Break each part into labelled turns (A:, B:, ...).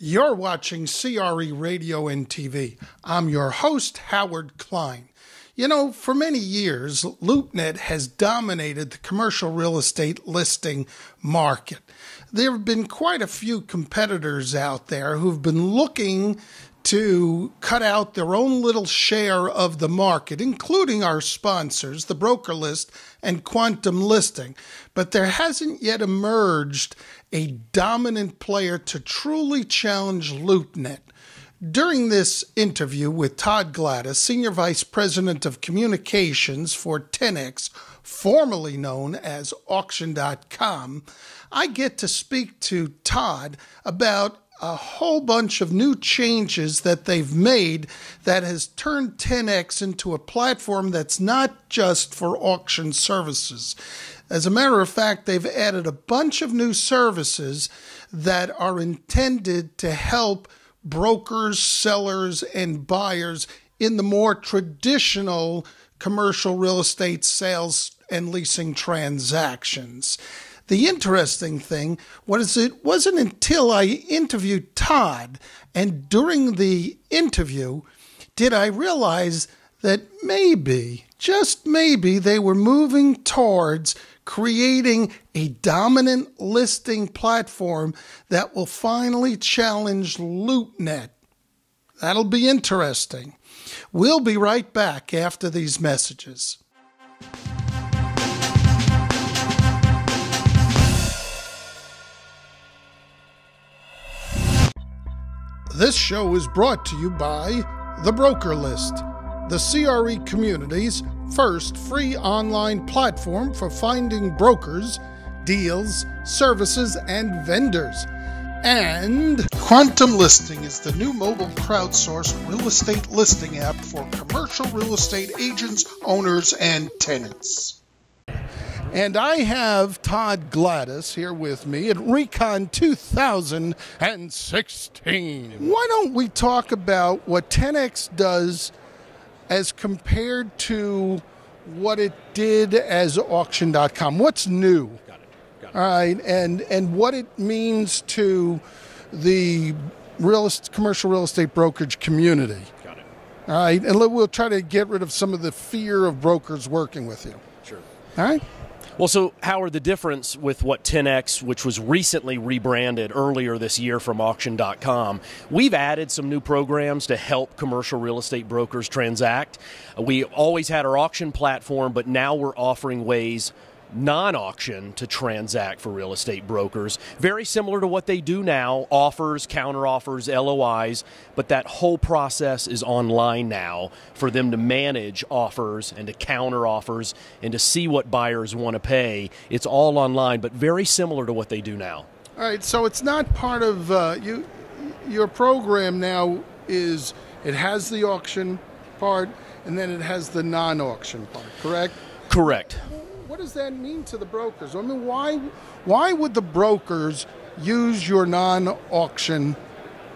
A: You're watching CRE Radio and TV. I'm your host, Howard Klein. You know, for many years, Loopnet has dominated the commercial real estate listing market. There have been quite a few competitors out there who've been looking to cut out their own little share of the market, including our sponsors, the Broker List and Quantum Listing. But there hasn't yet emerged a dominant player to truly challenge Loopnet. During this interview with Todd Gladis, Senior Vice President of Communications for 10X, formerly known as Auction.com, I get to speak to Todd about a whole bunch of new changes that they've made that has turned 10X into a platform that's not just for auction services. As a matter of fact, they've added a bunch of new services that are intended to help brokers, sellers, and buyers in the more traditional commercial real estate sales and leasing transactions. The interesting thing was it wasn't until I interviewed Todd, and during the interview, did I realize that maybe, just maybe, they were moving towards creating a dominant listing platform that will finally challenge Loopnet. That'll be interesting. We'll be right back after these messages. This show is brought to you by The Broker List, the CRE community's first free online platform for finding brokers, deals, services, and vendors. And Quantum Listing is the new mobile crowdsourced real estate listing app for commercial real estate agents, owners, and tenants. And I have Todd Gladis here with me at Recon 2016. Why don't we talk about what 10X does as compared to what it did as Auction.com? What's new?
B: Got it.
A: All right, and what it means to the commercial real estate brokerage community.
B: Got it.
A: All right, and we'll try to get rid of some of the fear of brokers working with you.
B: Sure.
A: All right?
B: Well, so Howard, the difference with what 10X, which was recently rebranded earlier this year from Auction.com, we've added some new programs to help commercial real estate brokers transact. We always had our auction platform, but now we're offering ways non-auction to transact for real estate brokers. Very similar to what they do now, offers, counteroffers, LOIs, but that whole process is online now for them to manage offers and to counter offers and to see what buyers want to pay. It's all online, but very similar to what they do now.
A: All right, so it's not part of your program now is it has the auction part and then it has the non-auction part, correct?
B: Correct.
A: What does that mean to the brokers? I mean, why would the brokers use your non-auction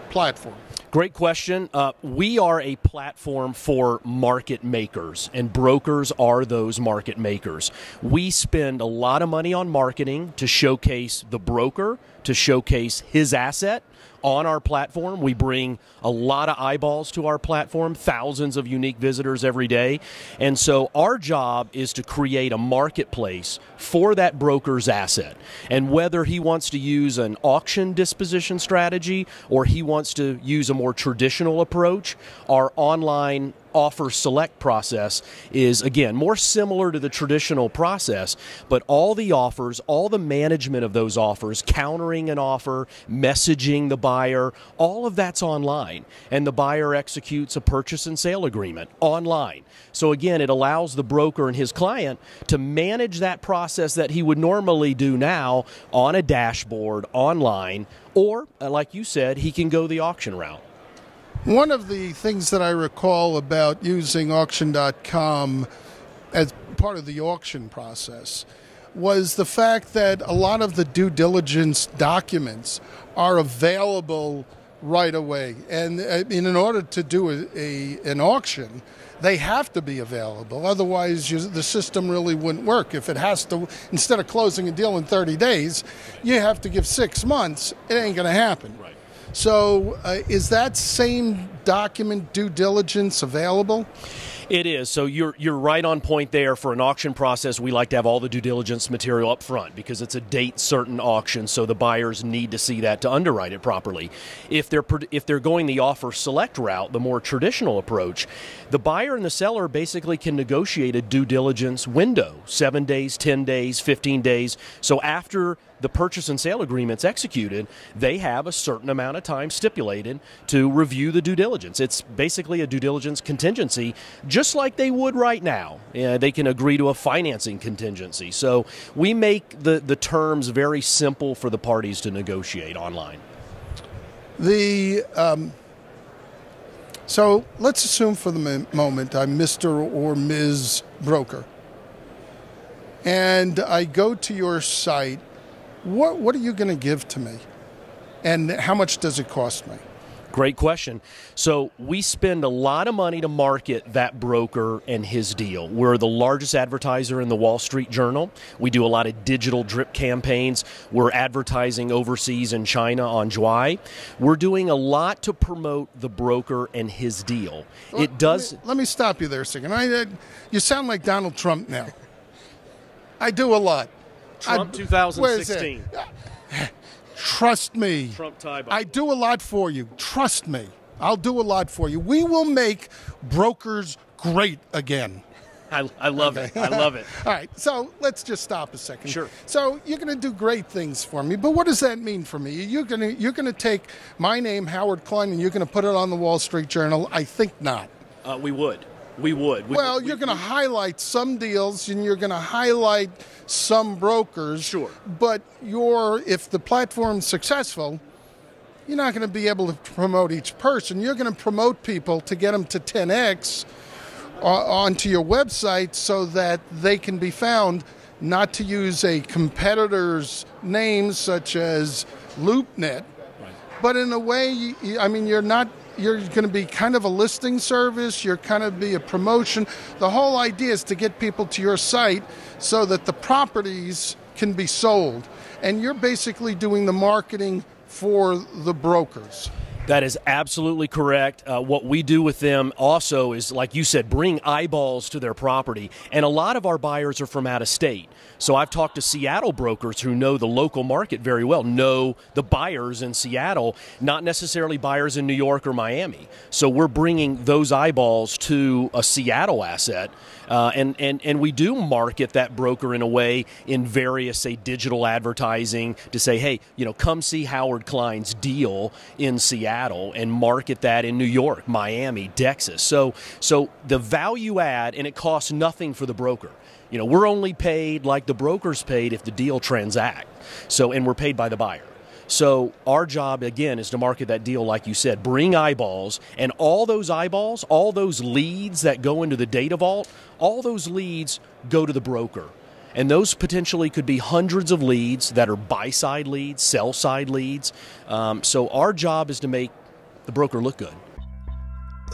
A: platform?
B: Great question. We are a platform for market makers, and brokers are those market makers. We spend a lot of money on marketing to showcase the broker, to showcase his asset on our platform. We bring a lot of eyeballs to our platform, thousands of unique visitors every day. And so our job is to create a marketplace for that broker's asset. And whether he wants to use an auction disposition strategy or he wants to use a more traditional approach, our online offer select process is, again, more similar to the traditional process, but all the offers, all the management of those offers, countering an offer, messaging the buyer, all of that's online. And the buyer executes a purchase and sale agreement online. So again, it allows the broker and his client to manage that process that he would normally do now on a dashboard online, or, like you said, he can go the auction route.
A: One of the things that I recall about using Auction.com as part of the auction process was the fact that a lot of the due diligence documents are available right away. And in order to do an auction, they have to be available. Otherwise, the system really wouldn't work. If it has to, instead of closing a deal in 30 days, you have to give 6 months, it ain't going to happen.
B: Right.
A: So is that same document due diligence available?
B: It is. So you're right on point there. For an auction process, we like to have all the due diligence material up front because it's a date-certain auction, so the buyers need to see that to underwrite it properly. If they're going the offer select route, the more traditional approach, the buyer and the seller basically can negotiate a due diligence window, 7 days, 10 days, 15 days. So after the purchase and sale agreement's executed, they have a certain amount of time stipulated to review the due diligence. It's basically a due diligence contingency, just like they would right now. They can agree to a financing contingency. So we make the terms very simple for the parties to negotiate online.
A: So let's assume for the moment I'm Mr. or Ms. Broker, and I go to your site. What are you going to give to me? And how much does it cost me?
B: Great question. So we spend a lot of money to market that broker and his deal. We're the largest advertiser in the Wall Street Journal. We do a lot of digital drip campaigns. We're advertising overseas in China on July. We're doing a lot to promote the broker and his deal. It does.
A: Let me stop you there a second. You sound like Donald Trump now. I do a lot.
B: Trump 2016.
A: Trust me.
B: Trump tie.
A: I do a lot for you. Trust me. I'll do a lot for you. We will make brokers great again.
B: I love it. I love it.
A: All right. So let's just stop a second.
B: Sure.
A: So you're going to do great things for me, but what does that mean for me? You're going to take my name, Howard Klein, and you're going to put it on the Wall Street Journal? I think not.
B: We would. You're
A: going to highlight some deals and you're going to highlight some brokers.
B: Sure.
A: But if the platform's successful, you're not going to be able to promote each person. You're going to promote people to get them to 10x onto your website so that they can be found, not to use a competitor's name such as Loopnet, right, but in a way, you're going to be kind of a listing service, you're kind of be a promotion. The whole idea is to get people to your site so that the properties can be sold. And you're basically doing the marketing for the brokers.
B: That is absolutely correct. What we do with them also is, like you said, bring eyeballs to their property. And a lot of our buyers are from out of state. So I've talked to Seattle brokers who know the local market very well, know the buyers in Seattle, not necessarily buyers in New York or Miami. So we're bringing those eyeballs to a Seattle asset. And we do market that broker in a way in various, say, digital advertising to say, hey, come see Howard Klein's deal in Seattle, and market that in New York, Miami, Texas. So the value add, and it costs nothing for the broker. We're only paid like the broker's paid if the deal transact. And we're paid by the buyer. So our job, again, is to market that deal, like you said, bring eyeballs, and all those eyeballs, all those leads that go into the data vault, all those leads go to the broker. And those potentially could be hundreds of leads that are buy-side leads, sell-side leads. So our job is to make the broker look good.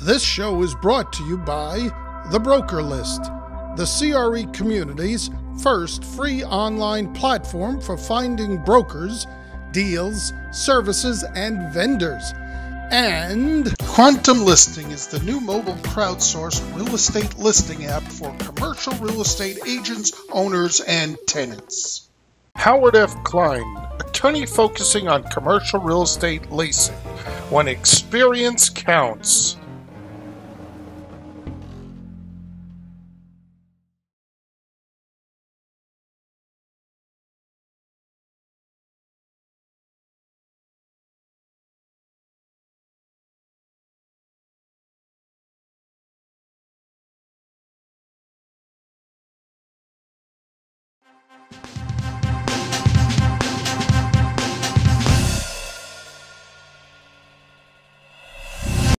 A: This show is brought to you by The Broker List, the CRE community's first free online platform for finding brokers, deals, services, and vendors. And Quantum Listing is the new mobile crowdsourced real estate listing app for commercial real estate agents, owners, and tenants. Howard F. Klein, attorney focusing on commercial real estate leasing, when experience counts.